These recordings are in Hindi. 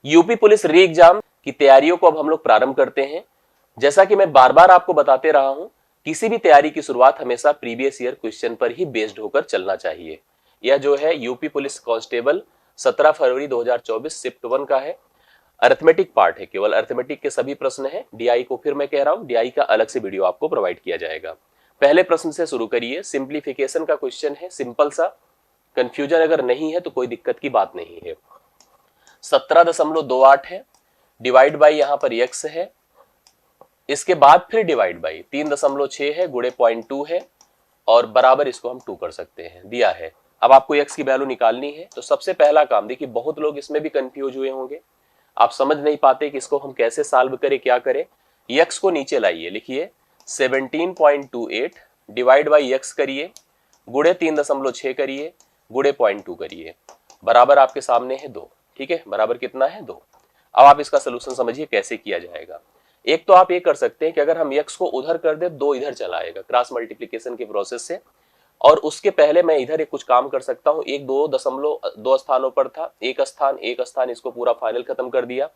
यूपी पुलिस री एग्जाम की तैयारियों को अब हम लोग प्रारंभ करते हैं। जैसा कि मैं बार बार आपको बताते रहा हूं, किसी भी तैयारी की शुरुआत हमेशा प्रीवियस ईयर क्वेश्चन पर ही बेस्ड होकर चलना चाहिए। यह जो है यूपी पुलिस कांस्टेबल 17 फरवरी 2024 शिफ्ट 1 का है। अरिथमेटिक पार्ट है, केवल अरिथमेटिक के सभी प्रश्न हैं। डीआई को फिर मैं कह रहा हूं, डीआई का अलग से वीडियो आपको प्रोवाइड किया जाएगा। पहले प्रश्न से शुरू करिए। सिंप्लीफिकेशन का क्वेश्चन है, सिंपल सा, कंफ्यूजन अगर नहीं है तो कोई दिक्कत की बात नहीं है। 17.28 है, डिवाइड बाई यहां पर x है, इसके बाद फिर डिवाइड बाई 3.6 है, गुणे 0.2 है और बराबर इसको हम 2 कर सकते हैं, दिया है। अब आपको x की वैल्यू निकालनी है। तो सबसे पहला काम, देखिए बहुत लोग इसमें भी कंफ्यूज हुए होंगे, आप समझ नहीं पाते कि इसको हम कैसे सॉल्व करें, क्या करें। x को नीचे लाइए, लिखिए 17.28 डिवाइड बाई x करिए, गुणे 3.6 करिए, गुणे 0.2 करिए, बराबर आपके सामने है 2। ठीक है, बराबर कितना है 2। अब आप इसका सोल्यूशन समझिए कैसे किया जाएगा। एक तो आप ये कर सकते हैं कि अगर हम x को उधर कर दे, 2 इधर चला आएगा क्रॉस मल्टीप्लीकेशन के प्रोसेस से। और उसके पहले मैं इधर एक कुछ काम कर सकता हूं, 1 2 स्थानों पर था, एक स्थान इसको पूरा फाइनल खत्म कर दिया।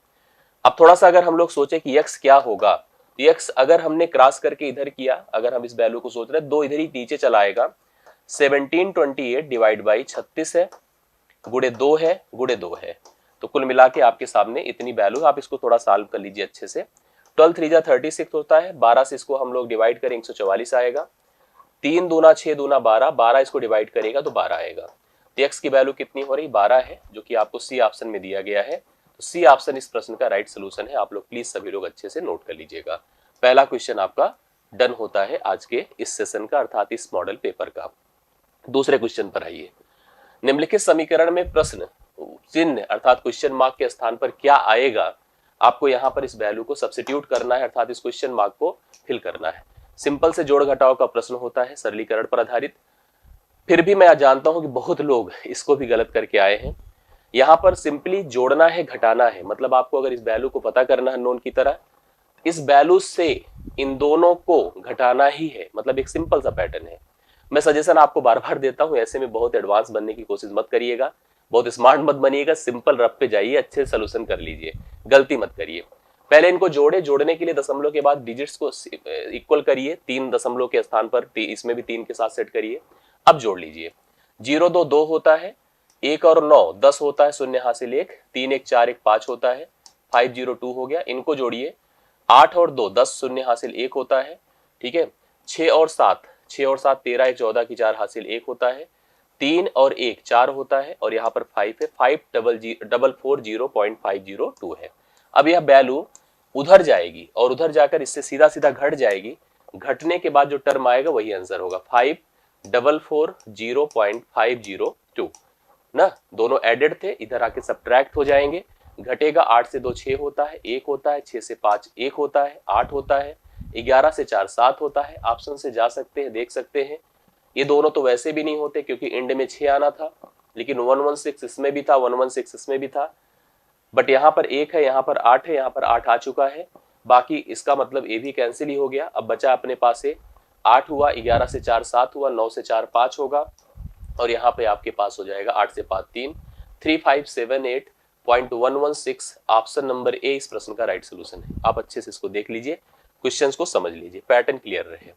अब थोड़ा सा अगर हम लोग सोचे कि x क्या होगा, तो x अगर हमने क्रॉस करके इधर किया, अगर हम इस वैल्यू को सोच रहे हैं, 2 इधर ही नीचे चला आएगा। 1728 डिवाइड बाई 36 है, गुणे 2 है, गुणे 2 है, तो कुल मिला के आपके सामने इतनी वैल्यू। आप इसको थोड़ा सॉल्व कर लीजिए अच्छे से। 12 3 36 होता है, 12 से इसको हम लोग डिवाइड करें 144 आएगा। 3 दूना 6 दूना 12, 12 इसको डिवाइड करेगा तो 12 आएगा। तो x की वैल्यू कितनी हो रही, 12 है, जो कि आपको सी ऑप्शन में दिया गया है। तो सी ऑप्शन इस प्रश्न का राइट सोल्यूशन है। आप लोग प्लीज सभी लोग अच्छे से नोट कर लीजिएगा। पहला क्वेश्चन आपका डन होता है आज के इस सेशन का, अर्थात इस मॉडल पेपर का। दूसरे क्वेश्चन पर आइए। निम्नलिखित समीकरण में प्रश्न चिन्ह अर्थात क्वेश्चन मार्क के स्थान पर क्या आएगा, आपको यहां पर इस वैल्यू को सब्स्टिट्यूट करना है, अर्थात इस क्वेश्चन मार्क को फिल करना है। सिंपल से जोड़ घटाव का प्रश्न होता है, सरलीकरण पर आधारित। फिर भी मैं जानता हूं कि बहुत लोग इसको भी गलत करके आए हैं। यहां पर सिंपली जोड़ना है, घटाना है, मतलब आपको अगर इस वैल्यू को पता करना है नोन की तरह, इस वैल्यू से इन दोनों को घटाना ही है, मतलब एक सिंपल सा पैटर्न है। मैं सजेशन आपको बार बार देता हूं, ऐसे में बहुत एडवांस बनने की कोशिश मत करिएगा, बहुत स्मार्ट मत बनिएगा, सिंपल रफ पे जाइए, अच्छे सोल्यूशन कर लीजिए, गलती मत करिए। पहले इनको जोड़ने के लिए दशमलव के बाद डिजिट्स को इक्वल करिए, 3 दशमलव के स्थान पर इसमें भी 3 के साथ सेट करिए। अब जोड़ लीजिए, 0 2 2 होता है, 1 और 9 10 होता है, शून्य हासिल 1, 3 1 4 1 5 होता है, 5 0 2 हो गया। इनको जोड़िए, 8 और 2 10, शून्य हासिल 1 होता है। ठीक है, 6 और 7 13 1 14 की 4 हासिल 1 होता है, 3 और 1 4 होता है, और यहाँ पर 5 है, 5440.502 है। अब यह वैल्यू उधर जाएगी और उधर जाकर इससे सीधा सीधा घट जाएगी। घटने के बाद जो टर्म आएगा वही आंसर होगा, 5440.502 ना। दोनों एडेड थे, इधर आके सब्ट्रैक्ट हो जाएंगे। घटेगा, 8 से 2 6 होता है, 1 होता है, 6 से 5 1 होता है, 8 होता है, 11 से 4 7 होता है। ऑप्शन से जा सकते हैं, देख सकते हैं। ये दोनों तो वैसे भी नहीं होते क्योंकि एंड में 6 आना था, लेकिन 116 इसमें भी था, 116 इसमें भी था, बट यहाँ पर 1 है, यहाँ पर 8 है, यहाँ पर 8 आ चुका है। बाकी इसका मतलब ए भी कैंसिल ही हो गया। अब बचा अपने पास से 8 हुआ, 11 से 4 7 हुआ, 9 से 4 5 होगा, और यहाँ पे आपके पास हो जाएगा 8 से 5 3, 3578.116। ऑप्शन नंबर ए इस प्रश्न का राइट सोल्यूशन है। आप अच्छे से इसको देख लीजिए, क्वेश्चंस को समझ लीजिए, पैटर्न क्लियर रहे।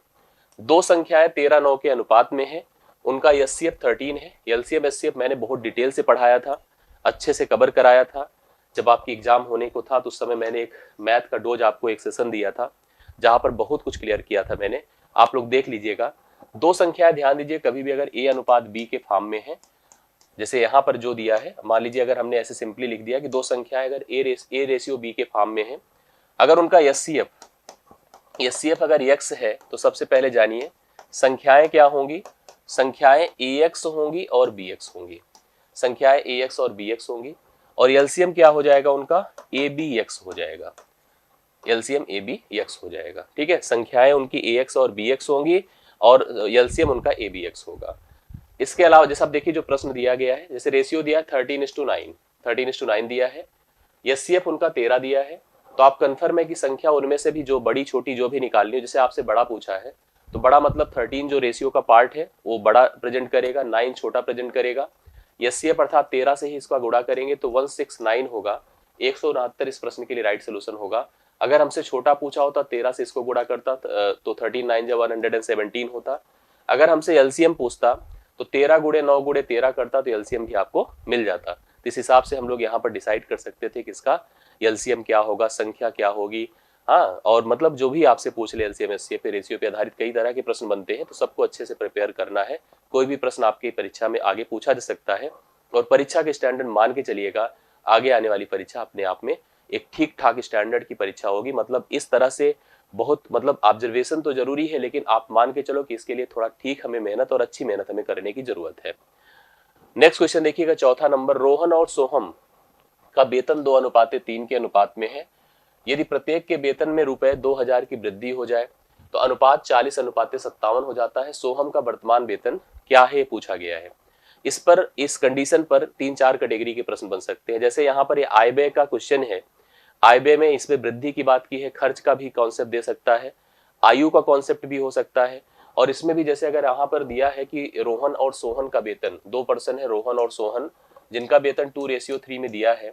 दो संख्याएं 13 9 के अनुपात में है, उनका एचसीएफ 13 है। एलसीएम एचसीएफ मैंने बहुत डिटेल से पढ़ाया था, अच्छे से कवर कराया था। जब आपकी एग्जाम होने को था तो उस समय मैंने एक मैथ का डोज आपको एक सेशन दिया था, जहां पर बहुत कुछ क्लियर किया था मैंने, आप लोग देख लीजिएगा। दो संख्याएं ध्यान दीजिए, कभी भी अगर ए अनुपात बी के फॉर्म में है, जैसे यहाँ पर जो दिया है, मान लीजिए अगर हमने ऐसे सिंपली लिख दिया कि दो संख्याएं अगर ए रेशियो बी के फॉर्म में है, अगर उनका एचसीएफ अगर एक्स है, तो सबसे पहले जानिए संख्याएं क्या होंगी, संख्याएं ax होंगी और bx होंगी, संख्याएं ax और bx होंगी, और एलसीएम क्या हो जाएगा उनका, abx हो जाएगा, एलसीएम abx हो जाएगा। ठीक है, संख्याएं उनकी ax और bx होंगी और एलसीएम उनका abx होगा। इसके अलावा जैसे आप देखिए जो प्रश्न दिया गया है, जैसे रेशियो दिया है 13:9 दिया है, एचसीएफ उनका 13 दिया है, तो आप कंफर्म है कि संख्या उनमें से भी जो बड़ी छोटी जो भी निकालनी है, जैसे आपसे बड़ा पूछा है तो बड़ा मतलब 13 जो रेशियो का पार्ट है वो बड़ा प्रेजेंट करेगा, 9 छोटा प्रेजेंट करेगा। एचसीएफ अर्थात 13 से ही इसका गुणा करेंगे तो 169 होगा, 169 इस प्रश्न के लिए राइट सोल्यूशन होगा। अगर हमसे छोटा पूछा होता 13 से इसको गुणा करता तो 13 9 जा 117 होता। अगर हमसे एलसीएम पूछता तो 13 गुणे 9 गुणे 13 करता तो एलसीएम भी आपको मिल जाता। तो इस हिसाब से हम लोग यहाँ पर डिसाइड कर सकते थे कि इसका एलसीएम क्या होगा, संख्या क्या होगी। हाँ, और मतलब जो भी आपसे पूछ ले एलसीएम एचसीएफ पे रेशियो पे आधारित कई तरह के प्रश्न बनते हैं, तो सबको अच्छे से प्रिपेयर करना है। कोई भी प्रश्न आपकी परीक्षा में आगे पूछा जा सकता है, और परीक्षा के स्टैंडर्ड मान के चलिएगा, आगे आने वाली परीक्षा अपने आप में एक ठीक ठाक स्टैंडर्ड की परीक्षा होगी। मतलब इस तरह से बहुत मतलब ऑब्जर्वेशन तो जरूरी है, लेकिन आप मान के चलो कि इसके लिए थोड़ा ठीक हमें मेहनत और अच्छी मेहनत हमें करने की जरूरत है। नेक्स्ट क्वेश्चन देखिएगा, चौथा नंबर, रोहन और सोहम का वेतन 2:3 के अनुपात में है। यदि प्रत्येक के वेतन में रुपए 2000 की वृद्धि हो जाए तो अनुपात 40:57 हो जाता है। सोहम का वर्तमान वेतन क्या है, पूछा गया है। इस कंडीशन पर 3-4 कैटेगरी के प्रश्न बन सकते हैं। जैसे यहाँ पर ये आय व्यय का क्वेश्चन है, आय व्यय में इसमें वृद्धि की बात की है, खर्च का भी कॉन्सेप्ट दे सकता है, आयु का कॉन्सेप्ट भी हो सकता है। और इसमें भी जैसे अगर यहाँ पर दिया है कि रोहन और सोहन का वेतन 2 पर्सन है, रोहन और सोहन, जिनका वेतन 2:3 में दिया है,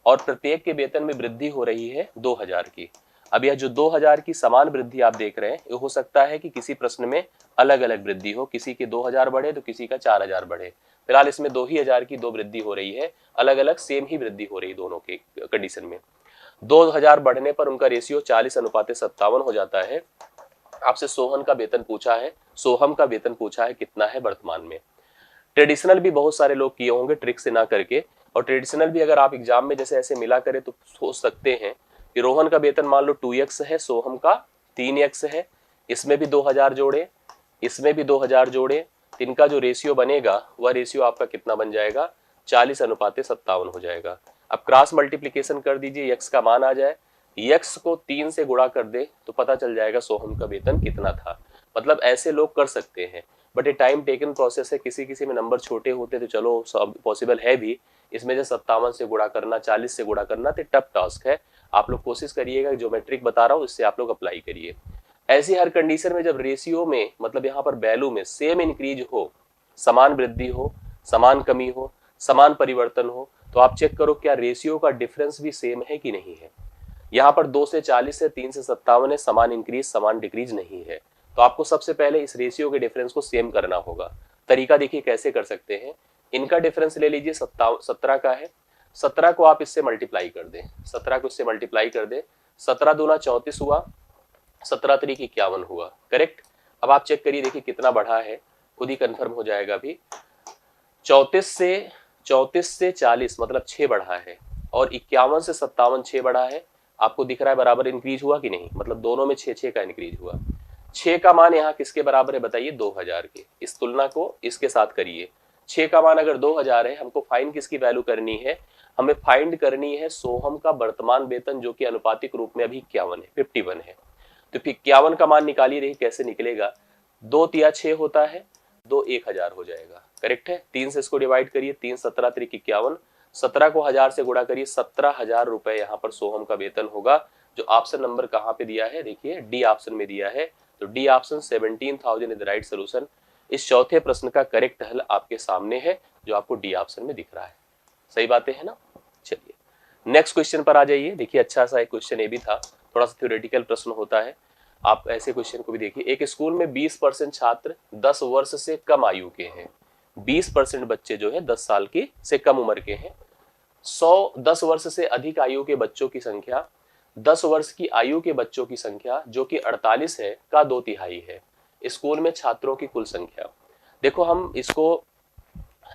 और प्रत्येक के वेतन में वृद्धि हो रही है 2000 की। अब यह जो 2000 की समान वृद्धि आप देख रहे हैं, ये हो सकता है कि किसी प्रश्न में अलग अलग वृद्धि हो, किसी के 2000 बढ़े तो किसी का 4000 बढ़े। फिलहाल इसमें 2000 की 2 वृद्धि हो रही है, अलग अलग सेम ही वृद्धि हो रही है दोनों के कंडीशन में। 2000 बढ़ने पर उनका रेशियो 40:57 हो जाता है। आपसे सोहन का वेतन पूछा है, सोहम का वेतन पूछा है कितना है वर्तमान में। ट्रेडिशनल भी बहुत सारे लोग किए होंगे ट्रिक से ना करके, और ट्रेडिशनल भी अगर आप एग्जाम में जैसे ऐसे मिला करें तो सोच सकते हैं कि रोहन का वेतन मान लो 2x है, सोहम का 3x है, इसमें भी 2000 जोड़े, इसमें भी 2000 जोड़े, इनका जो रेशियो बनेगा वह रेशियो आपका कितना बन जाएगा, 40:57 हो जाएगा। अब क्रॉस मल्टीप्लीकेशन कर दीजिए, x का मान आ जाए, x को 3 से गुणा कर दे तो पता चल जाएगा सोहम का वेतन कितना था। मतलब ऐसे लोग कर सकते हैं, बट ये टाइम टेकन प्रोसेस है। किसी किसी में नंबर छोटे होते तो चलो सब पॉसिबल है भी, इसमें जो 57 से गुणा करना, 40 से गुणा करना तो टफ टास्क है। आप लोग कोशिश करिएगा, जो मैं ट्रिक बता रहा हूँ इससे आप लोग अप्लाई करिए। ऐसी हर कंडीशन में जब रेशियो में मतलब यहाँ पर वैल्यू में सेम इंक्रीज हो, समान वृद्धि हो, समान कमी हो, समान परिवर्तन हो, तो आप चेक करो क्या रेशियो का डिफरेंस भी सेम है कि नहीं है। यहाँ पर 2 से 40 है, 3 से 57 है, समान इंक्रीज समान डिक्रीज नहीं है। तो आपको सबसे पहले इस रेशियो के डिफरेंस को सेम करना होगा। तरीका देखिए कैसे कर सकते हैं। इनका डिफरेंस ले लीजिए 17 का है, 17 को आप इससे मल्टीप्लाई कर दें, 17 को इससे मल्टीप्लाई कर दें, 17 दूना 34 हुआ, 17 3 51 हुआ, करेक्ट। अब आप चेक करिए, देखिए कितना बढ़ा है, खुद ही कंफर्म हो जाएगा अभी। 34 से 40 मतलब 6 बढ़ा है, और 51 से 57 6 बढ़ा है। आपको दिख रहा है बराबर इंक्रीज हुआ कि नहीं, मतलब दोनों में 6 का इंक्रीज हुआ। 6 का मान यहाँ किसके बराबर है बताइए, 2000 के। इस तुलना को इसके साथ करिए। 6 का मान अगर 2000 है, हमको फाइंड किसकी वैल्यू करनी है, हमें फाइंड करनी है सोहम का वर्तमान वेतन, जो कि अनुपातिक रूप में अभी 51 है, 51 है। तो 51 का मान निकालिए, देखिए कैसे निकलेगा। 2 तिया 6 होता है, 2 1000 हो जाएगा, करेक्ट है। 3 से इसको डिवाइड करिए, 3 17 3 51, 17 को 1000 से गुणा करिए, 17,000 रुपए यहाँ पर सोहम का वेतन होगा। जो ऑप्शन नंबर कहाँ पे दिया है, देखिए डी ऑप्शन में दिया है। तो D option 17,000 is the right solution. इस चौथे प्रश्न का करेक्ट हल आपके सामने है, जो आपको डी ऑप्शन में दिख रहा है। सही बातें है ना। चलिए नेक्स्ट क्वेश्चन पर आ जाइए। देखिए अच्छा सा एक क्वेश्चन ये भी था, थोड़ा सा थ्योरेटिकल प्रश्न होता है, आप ऐसे क्वेश्चन को भी देखिए। एक स्कूल में 20% छात्र 10 वर्ष से कम आयु के हैं। 20% बच्चे जो है 10 साल की से कम उम्र के हैं। 10 वर्ष से अधिक आयु के बच्चों की संख्या 10 वर्ष की आयु के बच्चों की संख्या जो कि 48 है का 2/3 है। स्कूल में छात्रों की कुल संख्या। देखो हम इसको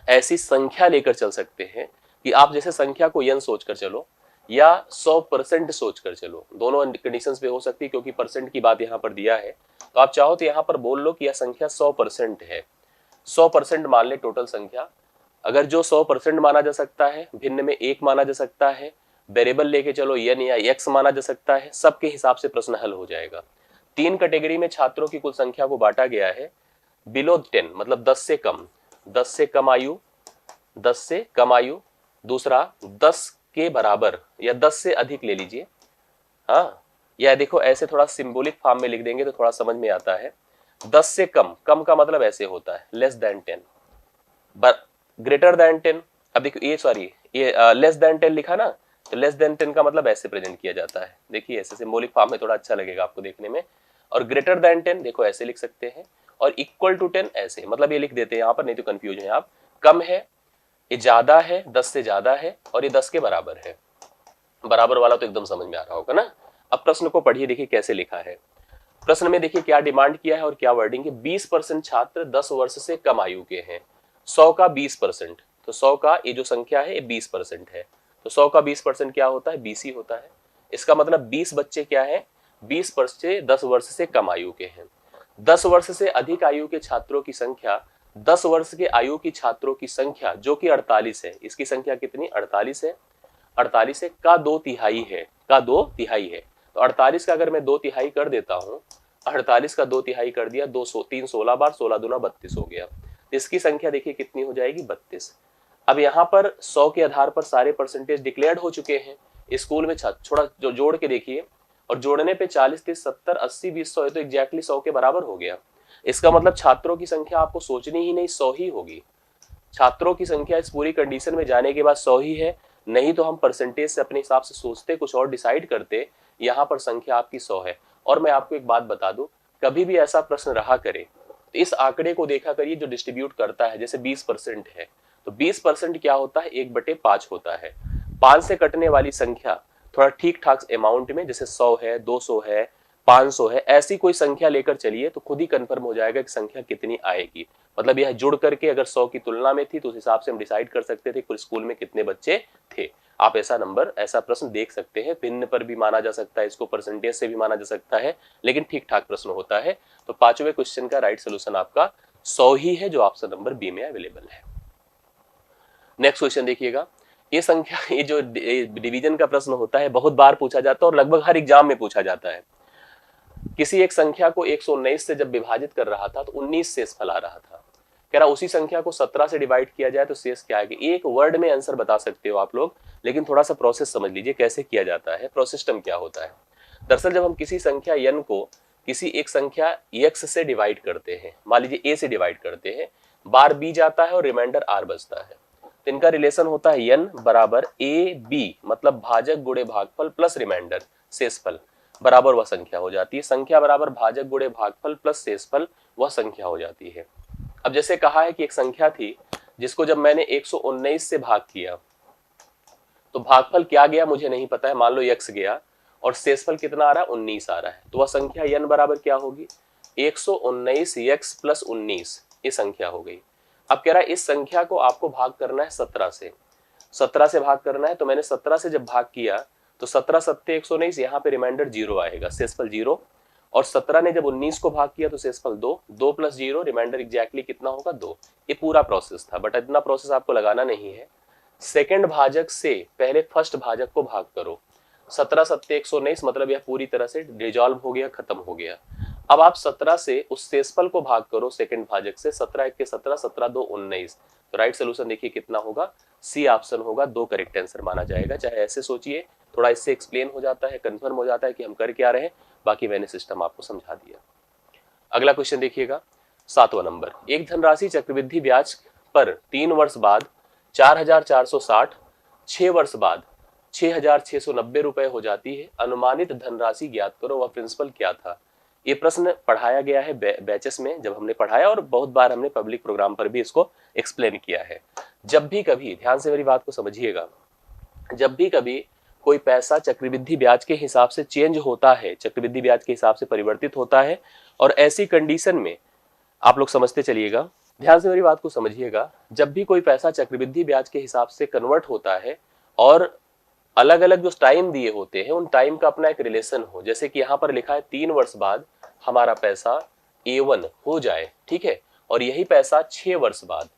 ऐसी संख्या लेकर चल सकते हैं कि आप जैसे संख्या को n सोच कर चलो या 100% सोच कर चलो, दोनों कंडीशंस पे हो सकती है, क्योंकि परसेंट की बात यहाँ पर दिया है। तो आप चाहो तो यहाँ पर बोल लो कि यह संख्या 100% है। 100% मान ले टोटल संख्या। अगर जो 100% माना जा सकता है, भिन्न में 1 माना जा सकता है, वेरिएबल लेके चलो n या x माना जा सकता है, सबके हिसाब से प्रश्न हल हो जाएगा। 3 कैटेगरी में छात्रों की कुल संख्या को बांटा गया है। बिलो 10 मतलब 10 से कम, 10 से कम आयु, 10 से कम आयु। दूसरा 10 के बराबर या 10 से अधिक ले लीजिए। हाँ, या देखो ऐसे थोड़ा सिंबॉलिक फॉर्म में लिख देंगे तो थोड़ा समझ में आता है। 10 से कम, कम का मतलब ऐसे होता है लेस देन 10, ग्रेटर देन 10। अब देखो ये सॉरी ये लेस देन 10 लिखा ना, तो लेस देन 10 का मतलब ऐसे प्रेजेंट किया जाता है, देखिए ऐसे सिंबॉलिक फॉर्म में थोड़ा अच्छा लगेगा आपको देखने में। और ग्रेटर देन 10 देखो ऐसे लिख सकते हैं, और इक्वल टू 10 ऐसे, मतलब ये लिख देते हैं यहाँ पर, नहीं तो कंफ्यूज है आप। कम है, ये ज्यादा है, 10 से ज्यादा है, और ये 10 के बराबर है। बराबर वाला तो एकदम समझ में आ रहा होगा ना। अब प्रश्न को पढ़िए, देखिए कैसे लिखा है। प्रश्न में देखिए क्या डिमांड किया है और क्या वर्डिंग है। 20% छात्र 10 वर्ष से कम आयु के हैं। 100 का 20%, तो 100 का ये जो संख्या है ये 20% है, तो 100 का 20% क्या होता है, 20 ही होता है। इसका मतलब 20 बच्चे क्या है, 20 बच्चे 10 वर्ष से कम आयु के हैं। 10 वर्ष से अधिक आयु के छात्रों की संख्या 10 वर्ष के आयु की छात्रों की संख्या जो कि 48 है, इसकी संख्या कितनी, 48 है। 48 है का 2/3 है, का 2/3 है। तो 48 का अगर मैं 2/3 कर देता हूं, 48 का 2/3 कर दिया, 200 3 16 बार, 16 दूना 32 हो गया। इसकी संख्या देखिए कितनी हो जाएगी, 32। अब यहाँ पर 100 के आधार पर सारे परसेंटेज डिक्लेयर्ड हो चुके हैं स्कूल में। थोड़ा जो जोड़ के देखिए, और जोड़ने पे 40 30 70 80 20 100 है, तो एग्जैक्टली 100 के बराबर हो गया। इसका मतलब छात्रों की संख्या आपको सोचनी ही नहीं, 100 ही होगी। छात्रों की संख्या इस पूरी कंडीशन में जाने के बाद 100 ही है, नहीं तो हम परसेंटेज से अपने हिसाब से सोचते, कुछ और डिसाइड करते। यहाँ पर संख्या आपकी 100 है। और मैं आपको एक बात बता दूं, कभी भी ऐसा प्रश्न रहा करे तो इस आंकड़े को देखा करिए जो डिस्ट्रीब्यूट करता है। जैसे 20% है, तो 20% क्या होता है, 1/5 होता है। 5 से कटने वाली संख्या थोड़ा ठीक ठाक अमाउंट में, जैसे 100 है, 200 है, 500 है, ऐसी कोई संख्या लेकर चलिए तो खुद ही कंफर्म हो जाएगा कि संख्या कितनी आएगी। मतलब यह जुड़ करके अगर 100 की तुलना में थी तो उस हिसाब से हम डिसाइड कर सकते थे कि स्कूल में कितने बच्चे थे। आप ऐसा नंबर, ऐसा प्रश्न देख सकते हैं। भिन्न पर भी माना जा सकता है, इसको परसेंटेज से भी माना जा सकता है, लेकिन ठीक ठाक प्रश्न होता है। तो 5वें क्वेश्चन का राइट सोल्यूशन आपका 100 ही है, जो ऑप्शन नंबर बी में अवेलेबल है। नेक्स्ट क्वेश्चन देखिएगा। ये संख्या, ये जो डिवीजन का प्रश्न होता है बहुत बार पूछा जाता है और लगभग हर एग्जाम में पूछा जाता है। किसी एक संख्या को 119 से जब विभाजित कर रहा था तो 19 शेषफल आ रहा था। कह रहा उसी संख्या को 17 से डिवाइड किया जाए तो शेष क्या आएगा। एक वर्ड में आंसर बता सकते हो आप लोग, लेकिन थोड़ा सा प्रोसेस समझ लीजिए कैसे किया जाता है, प्रोसेस सिस्टम क्या होता है। दरअसल जब हम किसी संख्या n को किसी एक संख्या x से डिवाइड करते हैं, मान लीजिए a से डिवाइड करते हैं, बार b जाता है और रिमाइंडर r बचता है, तो इनका रिलेशन होता है n बराबर a b, मतलब भाजक गुणे भागफल प्लस रिमाइंडर शेषफल बराबर वह संख्या हो जाती है। संख्या बराबर भाजक गुणे भागफल प्लस शेषफल वह संख्या हो जाती है। अब जैसे कहा है कि एक संख्या थी जिसको जब मैंने 119 से भाग किया तो भागफल क्या गया मुझे नहीं पता है, मान लो x गया, और शेषफल कितना आ रहा है, 19 आ रहा है। तो वह संख्या n बराबर क्या होगी, 119 x प्लस 19, ये संख्या हो गई। अब कह रहा है इस संख्या को आपको भाग करना है 17 से, 17 से भाग करना है। तो मैंने 17 से जब भाग किया तो 17 सत्ते 119, यहाँ पे रिमाइंडर 0 आएगा, शेषफल 0। और 17 ने जब 19 को भाग किया तो शेषफल 2, 2 प्लस 0, रिमाइंडर एग्जैक्टली कितना होगा, 2। ये पूरा प्रोसेस था, बट इतना प्रोसेस आपको लगाना नहीं है। सेकंड भाजक से पहले फर्स्ट भाजक को भाग करो। 17 सत्ते 119, मतलब यह पूरी तरह से डिजॉल्व हो गया, खत्म हो गया। अब आप 17 से उस शेषफल को भाग करो सेकंड भाजक से, 17 1 के 17, 17 2 19। तो राइट सोल्यूशन देखिए कितना होगा, सी ऑप्शन होगा, 2 करेक्ट आंसर माना जाएगा। चाहे ऐसे सोचिए, थोड़ा इससे एक्सप्लेन हो जाता है, कंफर्म हो जाता है कि हम कर क्या रहे हैं। बाकी मैंने सिस्टम आपको समझा दिया। अगला क्वेश्चन देखिएगा, 7वां नंबर। एक धनराशि चक्रवृद्धि ब्याज पर 3 वर्ष बाद 4460, 6 वर्ष बाद 6690 रुपए हो जाती है। अनुमानित धनराशि ज्ञात करो, वह प्रिंसिपल क्या था। ये प्रश्न पढ़ाया गया है बैचेस में, जब हमने पढ़ाया, और बहुत बार हमने पब्लिक प्रोग्राम पर भी इसको एक्सप्लेन किया है। जब भी कभी, ध्यान से मेरी बात को समझिएगा, जब भी कभी कोई पैसा चक्रवृद्धि ब्याज के हिसाब से चेंज होता है, चक्रवृद्धि ब्याज के हिसाब से परिवर्तित होता है, और ऐसी कंडीशन में आप लोग समझते चलिएगा, ध्यान से मेरी बात को समझिएगा, जब भी कोई पैसा चक्रवृद्धि ब्याज के हिसाब से कन्वर्ट होता है और अलग अलग जो टाइम दिए होते हैं उन टाइम का अपना एक रिलेशन हो, जैसे कि यहाँ पर लिखा है 3 वर्ष बाद हमारा पैसा A1 हो जाए, ठीक है, और यही पैसा 6 वर्ष बाद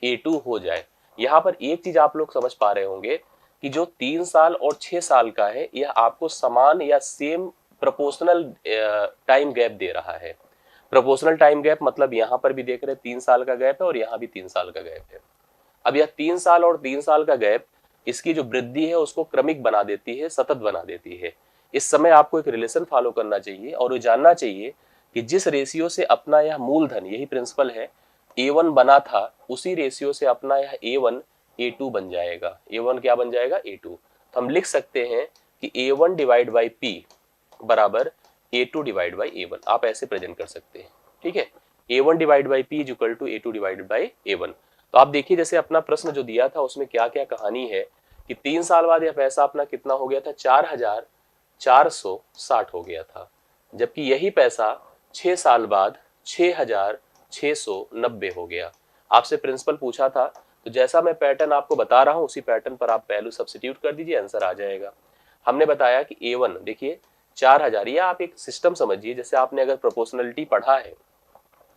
A2 हो जाए। यहाँ पर एक चीज आप लोग समझ पा रहे होंगे कि जो 3 साल और 6 साल का है, यह आपको समान या सेम प्रोपोर्शनल टाइम गैप दे रहा है। प्रोपोर्शनल टाइम गैप मतलब यहाँ पर भी देख रहे हैं 3 साल का गैप है और यहाँ भी 3 साल का गैप है। अब यह 3 साल और 3 साल का गैप, इसकी जो वृद्धि है उसको क्रमिक बना देती है, सतत बना देती है। इस समय आपको एक रिलेशन फॉलो करना चाहिए और जानना चाहिए कि जिस रेशियो से अपना यह मूलधन, यही प्रिंसिपल है, A1 बना था, उसी रेशियो से अपना यह A1 A2 बन जाएगा। A1 क्या बन जाएगा, A2। तो हम लिख सकते हैं कि A1 डिवाइड बाई P बराबर A2 डिवाइड बाई A1, आप ऐसे प्रेजेंट कर सकते हैं। ठीक है, A1 divide by P is equal to A2 divide by A1। तो आप देखिए जैसे अपना प्रश्न जो दिया था उसमें क्या क्या कहानी है कि 3 साल बाद यह पैसा अपना कितना हो गया था, 4,460 हो गया था, जबकि यही पैसा 6 साल बाद 6,690 हो गया। आपसे प्रिंसिपल पूछा था, तो जैसा मैं पैटर्न आपको बता रहा हूं उसी पैटर्न पर आप वैल्यू सब्स्टिट्यूट कर दीजिए, आंसर आ जाएगा। हमने बताया कि A1 देखिए 4,000, या आप एक सिस्टम समझिए, जैसे आपने अगर प्रोपोर्शनलिटी पढ़ा है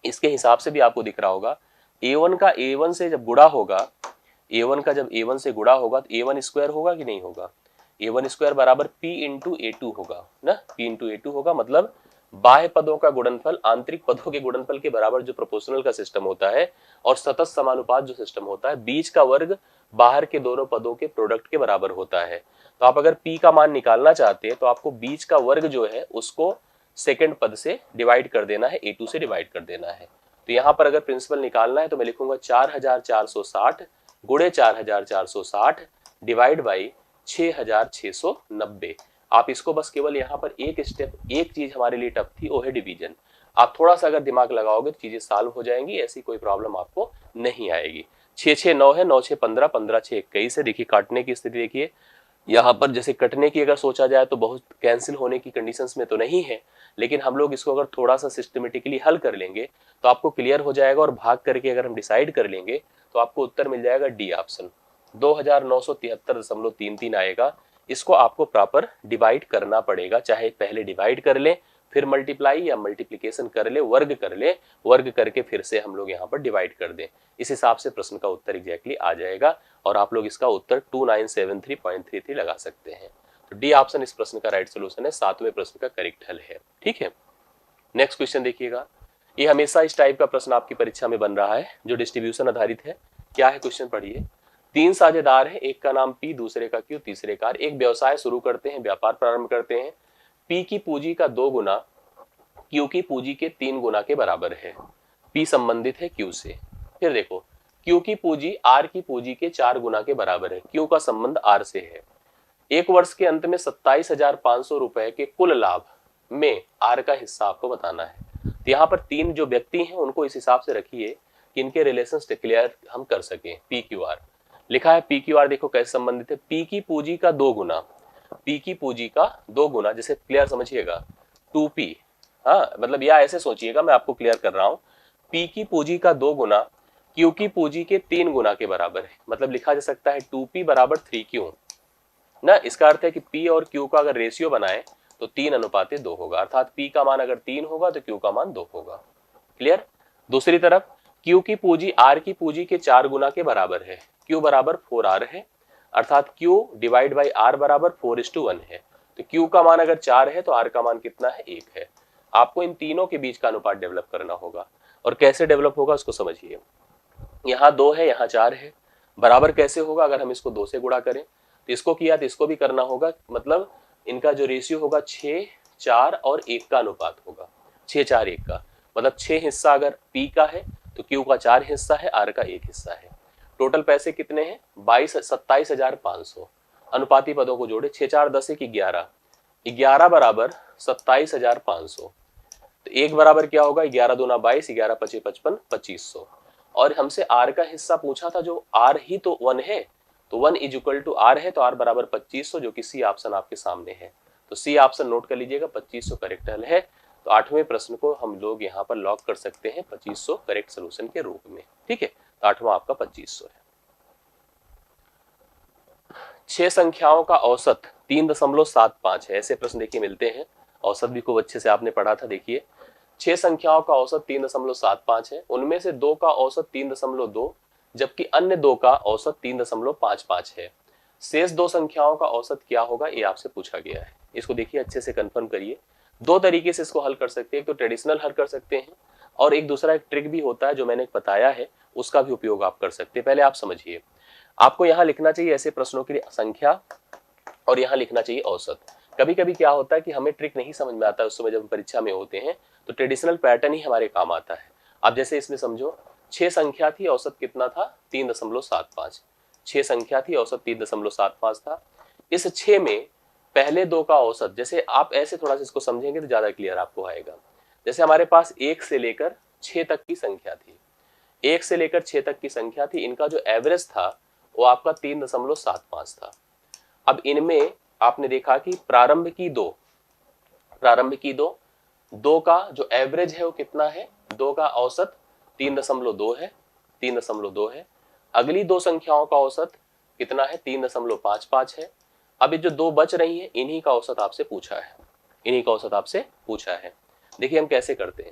इसके हिसाब से भी आपको दिख रहा होगा, A1 का A1 से जब गुणा होगा, A1 का जब A1 से गुणा होगा तो A1 स्क्वायर होगा कि नहीं होगा, A1 स्क्वायर बराबर P इंटू A2 होगा ना, P इंटू A2 होगा। मतलब बाह्य पदों का गुणनफल आंतरिक पदों के गुणनफल के बराबर जो प्रोपोर्शनल का सिस्टम होता है, और सतत समानुपात जो सिस्टम होता है, बीच का वर्ग बाहर के दोनों पदों के प्रोडक्ट के बराबर होता है। तो आप अगर P का मान निकालना चाहते हैं तो आपको बीच का वर्ग जो है उसको सेकंड पद से डिवाइड कर देना है, A2 से डिवाइड कर देना है। तो यहाँ पर अगर प्रिंसिपल निकालना है तो मैं लिखूंगा 4,460 गुणे 4,460 डिवाइड बाई 6,690। आप इसको बस केवल यहाँ पर एक स्टेप, एक चीज हमारे लिए टफ थी, वो है डिवीजन। आप थोड़ा सा अगर दिमाग लगाओगे तो चीजें सॉल्व हो जाएंगी, ऐसी कोई प्रॉब्लम आपको नहीं आएगी। 6 6 9 है, 9 6 15, 15 6 21 है। देखिए काटने की स्थिति देखिए, यहाँ पर जैसे कटने की अगर सोचा जाए तो बहुत कैंसिल होने की कंडीशंस में तो नहीं है, लेकिन हम लोग इसको अगर थोड़ा सा सिस्टमेटिकली हल कर लेंगे तो आपको क्लियर हो जाएगा, और भाग करके अगर हम डिसाइड कर लेंगे तो आपको उत्तर मिल जाएगा डी ऑप्शन, 2973.33 आएगा। इसको आपको प्रॉपर डिवाइड करना पड़ेगा, चाहे पहले डिवाइड कर ले फिर मल्टीप्लाई, या मल्टीप्लिकेशन कर ले, वर्ग कर ले, वर्ग करके फिर से हम लोग यहाँ पर डिवाइड कर दें। इस हिसाब से प्रश्न का उत्तर एग्जैक्टली आ जाएगा, और आप लोग इसका उत्तर 2973.33 लगा सकते हैं। तो डी ऑप्शन इस प्रश्न का राइट सोल्यूशन है, 7वें प्रश्न का करेक्ट हल है। ठीक है, नेक्स्ट क्वेश्चन देखिएगा। ये हमेशा इस टाइप का प्रश्न आपकी परीक्षा में बन रहा है जो डिस्ट्रीब्यूशन आधारित है। क्या है क्वेश्चन, पढ़िए। 3 साझेदार हैं, एक का नाम P, दूसरे का Q, तीसरे का R। एक व्यवसाय शुरू करते हैं, व्यापार प्रारंभ करते हैं। P की पूंजी का 2 गुना Q की पूंजी के 3 गुना के बराबर है। P संबंधित है Q से। फिर देखो Q की पूंजी R की पूंजी के 4 गुना के बराबर है, Q का संबंध R से है। एक वर्ष के अंत में 27,500 रुपए के कुल लाभ में R का हिस्सा आपको बताना है। तो यहाँ पर 3 जो व्यक्ति हैं उनको इस हिसाब से रखिए कि इनके रिलेशंस क्लियर हम कर सकें। PQR लिखा है, PQR देखो कैसे संबंधित है, P की पूंजी का 2 गुना, P की पूंजी का 2 गुना, जैसे क्लियर समझिएगा 2P, हाँ मतलब या ऐसे सोचिएगा, मैं आपको क्लियर कर रहा हूं, P की पूंजी का 2 गुना Q की पूंजी के 3 गुना के बराबर है। मतलब लिखा जा सकता है 2P बराबर 3Q ना। इसका अर्थ है कि P और Q का अगर रेशियो बनाए तो 3:2 होगा, अर्थात P का मान अगर 3 होगा तो Q का मान 2 होगा। क्लियर। दूसरी तरफ Q की पूंजी R की पूंजी के 4 गुना के बराबर है, Q बराबर 4R है, अर्थात Q डिवाइड बाई R बराबर 4:1 है। तो Q का मान अगर 4 है तो R का मान कितना है, 1 है। आपको इन तीनों के बीच का अनुपात डेवलप करना होगा, और कैसे डेवलप होगा उसको समझिए। यहाँ 2 है, यहाँ 4 है, बराबर कैसे होगा, अगर हम इसको 2 से गुणा करें तो इसको किया तो इसको भी करना होगा, मतलब इनका जो रेशियो होगा 6 4 और 1 का अनुपात होगा, 6 4 1 का। मतलब 6 हिस्सा अगर P का है तो Q का 4 हिस्सा है, R का 1 हिस्सा है। टोटल पैसे कितने हैं, 27,500। अनुपाती पदों को जोड़े, 6 4 10 1 11, 11 बराबर 27,500। तो 1 बराबर क्या होगा, 11 दूना 22, 11 पचे 55, 2500। और हमसे R का हिस्सा पूछा था, जो R ही तो 1 है, तो 1 इज इक्वल टू R है, तो R बराबर 2500, जो कि C ऑप्शन आपके सामने है। तो C ऑप्शन नोट कर लीजिएगा, 2500 करेक्ट हल है। तो 8वें प्रश्न को हम लोग यहाँ पर लॉक कर सकते हैं 2500 करेक्ट सोल्यूशन के रूप में। ठीक है, तो 8वां आपका 2500 है। 6 संख्याओं का औसत 3.75 है, ऐसे प्रश्न देखिए मिलते हैं। औसत भी खूब अच्छे से आपने पढ़ा था। देखिए 6 संख्याओं का औसत 3.75 है, उनमें से 2 का औसत 3.2, जबकि अन्य 2 का औसत 3.55 है। शेष 2 संख्याओं का औसत क्या होगा, ये आपसे पूछा गया है। इसको देखिए अच्छे से कंफर्म करिए। 2 तरीके से इसको हल कर सकते हैं, एक तो ट्रेडिशनल हल कर सकते हैं, और एक दूसरा एक ट्रिक भी होता है जो मैंने बताया है, उसका भी उपयोग आप कर सकते हैं। पहले आप समझिए, आपको यहाँ लिखना चाहिए ऐसे प्रश्नों के लिए संख्या, और यहाँ लिखना चाहिए औसत। कभी कभी क्या होता है कि हमें ट्रिक नहीं समझ में आता है, उस समय जब हम परीक्षा में होते हैं तो ट्रेडिशनल पैटर्न ही हमारे काम आता है। अब जैसे इसमें समझो 6 संख्या थी, औसत कितना था, 3.75। 6 संख्या थी, औसत 3.75 था। इस 6 में पहले 2 का औसत, जैसे आप ऐसे थोड़ा सा इसको समझेंगे तो ज्यादा क्लियर आपको आएगा। जैसे हमारे पास 1 से लेकर 6 तक की संख्या थी, 1 से लेकर 6 तक की संख्या थी, इनका जो एवरेज था वो आपका 3.75 था। अब इनमें आपने देखा कि प्रारंभ की दो का जो एवरेज है वो कितना है, 2 का औसत 3.2 है, 3.2 है। अगली 2 संख्याओं का औसत कितना है, 3.55 है। अब ये जो 2 बच रही हैं इन्हीं का औसत आपसे पूछा है, देखिए हम कैसे करते हैं।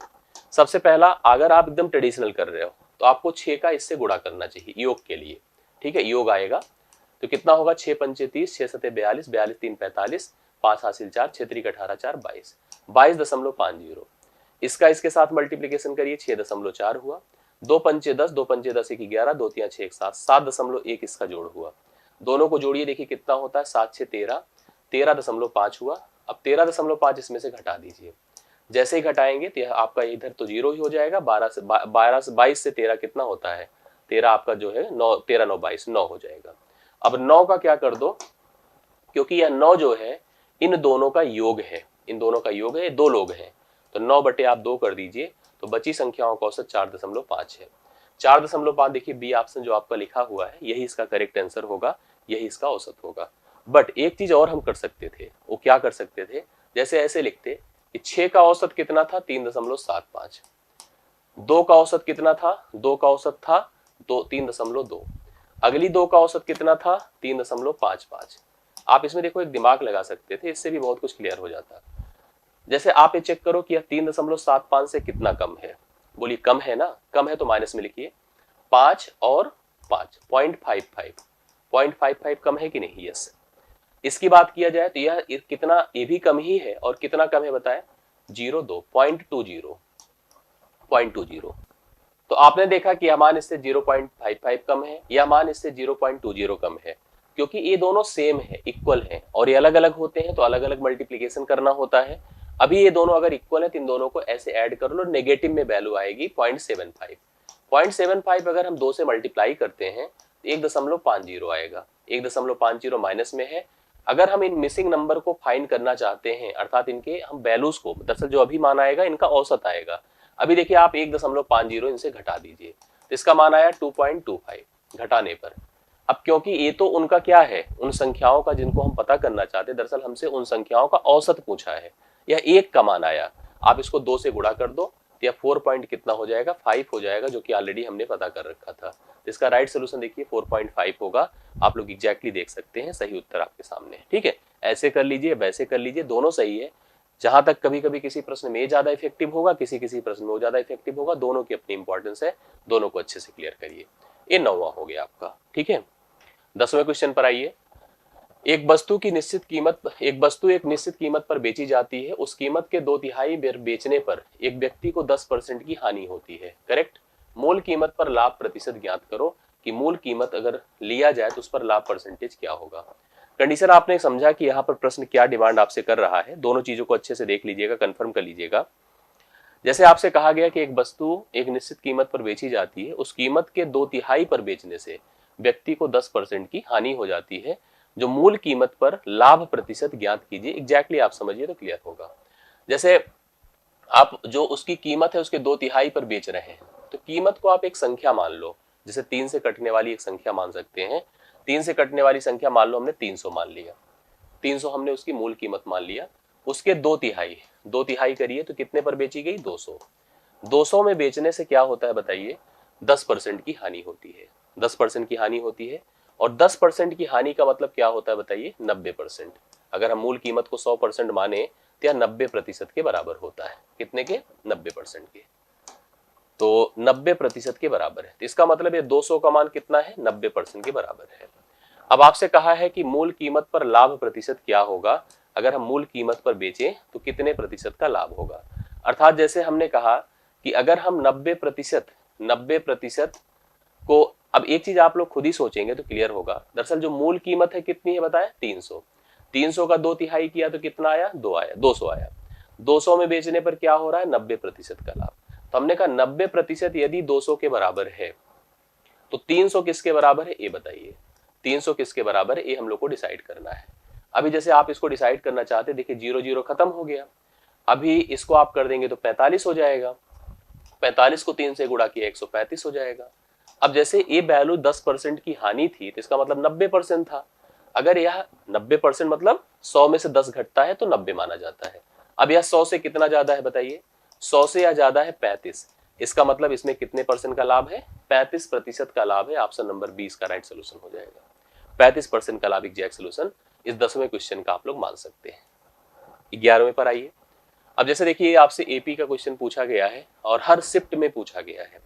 सबसे पहला, अगर आप एकदम ट्रेडिशनल कर रहे हो तो आपको 6 का इससे गुणा करना चाहिए योग के लिए, ठीक है। योग आएगा तो कितना होगा, 6 पंचे 30, 6 सते 42, 42 3 45, 5 हासिल 4, 6 त्रिक 18, 4 22, 22.50। इसका इसके साथ मल्टीप्लीकेशन करिए, 6.4 हुआ। 2 पंचे 10, 2 पंचे 10, 1 11, 2 3 6 7, 7.1 इसका जोड़ हुआ। दोनों को जोड़िए, देखिए कितना होता है, 7 6 13, 13.5 हुआ। अब 13.5 इसमें से घटा दीजिए, जैसे ही घटाएंगे तो आपका इधर तो 0 ही हो जाएगा। 22 से 13 कितना होता है, 13 आपका जो है 9, 13 9 22, 9 हो जाएगा। अब 9 का क्या कर दो, क्योंकि यह 9 जो है इन दोनों का योग है, ये 2 लोग हैं, तो 9 बटे आप 2 कर दीजिए, तो बची संख्याओं का औसत 4.5 है। 4.5 देखिए बी ऑप्शन जो आपका लिखा हुआ है यही इसका करेक्ट आंसर होगा, यही इसका औसत होगा। बट एक चीज और हम कर सकते थे, वो क्या कर सकते थे, जैसे ऐसे लिखते कि 6 का औसत कितना था, 3.75, 2 का औसत कितना था, 2 का औसत था 3.2, अगली 2 का औसत कितना था, 3.55। आप इसमें देखो एक दिमाग लगा सकते थे, इससे भी बहुत कुछ क्लियर हो जाता। जैसे आप ये चेक करो कि यह 3.75 से कितना कम है, बोलिए कम है ना, कम है तो माइनस में लिखिए, 5 और 5, 0.55 कम है कि नहीं, यस। इसकी बात किया जाए तो यह कितना, ये भी कम ही है, और कितना कम है बताएं, 0.20। तो आपने देखा कि यह मान इससे 0.55 कम है, यह मान इससे 0.20 कम है, क्योंकि ये दोनों सेम है, इक्वल है, और ये अलग अलग होते हैं तो अलग अलग मल्टीप्लीकेशन करना होता है। अभी ये दोनों अगर इक्वल है तो इन दोनों को ऐसे ऐड कर लो, नेगेटिव में वैल्यू आएगी 0.75। 0.75 अगर हम 2 से मल्टीप्लाई करते हैं तो 1.50 आएगा, 1.50 माइनस में है। अगर हम इन मिसिंग नंबर को फाइंड करना चाहते हैं, अर्थात इनके हम वैल्यूज को, दरअसल जो अभी मान आएगा इनका औसत आएगा। अभी देखिए आप 1.50 इनसे घटा दीजिए, तो इसका मान आया 2.25 घटाने पर। अब क्योंकि ये तो उनका क्या है, उन संख्याओं का जिनको हम पता करना चाहते हैं, दरअसल हमसे उन संख्याओं का औसत पूछा है, यह 1 का मान आया। आप इसको 2 से गुणा कर दो तो यह 4 पॉइंट कितना हो जाएगा, 5 हो जाएगा, जो कि ऑलरेडी हमने पता कर रखा था। इसका राइट सोल्यूशन देखिए 4.5 होगा, आप लोग एग्जैक्टली देख सकते हैं, सही उत्तर आपके सामने है, ठीक है। ऐसे कर लीजिए, वैसे कर लीजिए, दोनों सही है। जहां तक कभी कभी किसी प्रश्न में ज्यादा इफेक्टिव होगा, किसी प्रश्न में वो ज्यादा इफेक्टिव होगा, दोनों की अपनी इंपॉर्टेंस है, दोनों को अच्छे से क्लियर करिए। ये 9वां हो गया आपका, ठीक है। 10वें क्वेश्चन पर आइए। एक वस्तु एक निश्चित कीमत पर बेची जाती है, उस कीमत के 2/3 बेचने पर एक व्यक्ति को 10% की हानि होती है, करेक्ट। मूल कीमत पर लाभ प्रतिशत ज्ञात करो, कि मूल कीमत अगर लिया जाए तो उस पर लाभ परसेंटेज क्या होगा। कंडीशन आपने समझा कि यहाँ पर प्रश्न क्या डिमांड आपसे कर रहा है, दोनों चीजों को अच्छे से देख लीजिएगा, कंफर्म कर लीजिएगा। जैसे आपसे कहा गया कि एक वस्तु एक निश्चित कीमत पर बेची जाती है, उस कीमत के 2/3 पर बेचने से व्यक्ति को 10% की हानि हो जाती है, जो मूल कीमत पर लाभ प्रतिशत ज्ञात कीजिए। एग्जैक्टली आप समझिए तो क्लियर होगा। जैसे आप जो उसकी कीमत है उसके 2/3 पर बेच रहे हैं, तो कीमत को आप एक संख्या मान लो, जैसे 3 से कटने वाली एक संख्या मान सकते हैं। 3 से कटने वाली संख्या मान लो हमने 300 मान लिया, 300 हमने उसकी मूल कीमत मान लिया। उसके 2/3 करिए तो कितने पर बेची गई, 200। 200 में बेचने से क्या होता है बताइए, 10% की हानि होती है, 10% की हानि होती है। और 10% की हानि का मतलब क्या होता है बताइए, 90%। अगर हम मूल कीमत को 100% माने तो यह 90% के बराबर होता है। कितने के, 90% के। तो 90% के बराबर है, तो इसका मतलब ये 200 का मान कितना है, 90% के बराबर है। अब आपसे कहा है कि मूल कीमत पर लाभ प्रतिशत क्या होगा, अगर हम मूल कीमत पर बेचें तो कितने प्रतिशत का लाभ होगा। अर्थात जैसे हमने कहा कि अगर हम 90% को, अब एक चीज आप लोग खुद ही सोचेंगे तो क्लियर होगा। दरअसल जो मूल कीमत है कितनी है बताएं, 300। 300 का 2/3 किया तो कितना आया, 200 आया। 200 में बेचने पर क्या हो रहा है, 90% का लाभ। तो हमने कहा 90% यदि 200 के बराबर है तो 300 किसके बराबर है, ये बताइए। 300 किसके बराबर है, ये हम लोग को डिसाइड करना है। अभी जैसे आप इसको डिसाइड करना चाहते, देखिए 0 0 खत्म हो गया, अभी इसको आप कर देंगे तो 45 हो जाएगा, 45 को 3 से गुणा किया 135 हो जाएगा। अब जैसे ये वैल्यू 10% की हानि थी तो इसका मतलब 90% था। अगर यह 90% मतलब 100 में से 10 घटता है तो 90 माना जाता है। अब यह 100 से कितना ज्यादा है बताइए, 100 से यह ज्यादा है 35, इसका मतलब इसमें कितने परसेंट का लाभ है, 35% का लाभ है। ऑप्शन नंबर 20 का राइट सोल्यूशन हो जाएगा। 35% का लाभ एग्जैक्ट सोल्यूशन इस 10वें क्वेश्चन का आप लोग मान सकते हैं। 11वें पर आइए। अब जैसे देखिए आपसे एपी का क्वेश्चन पूछा गया है और हर शिफ्ट में पूछा गया है।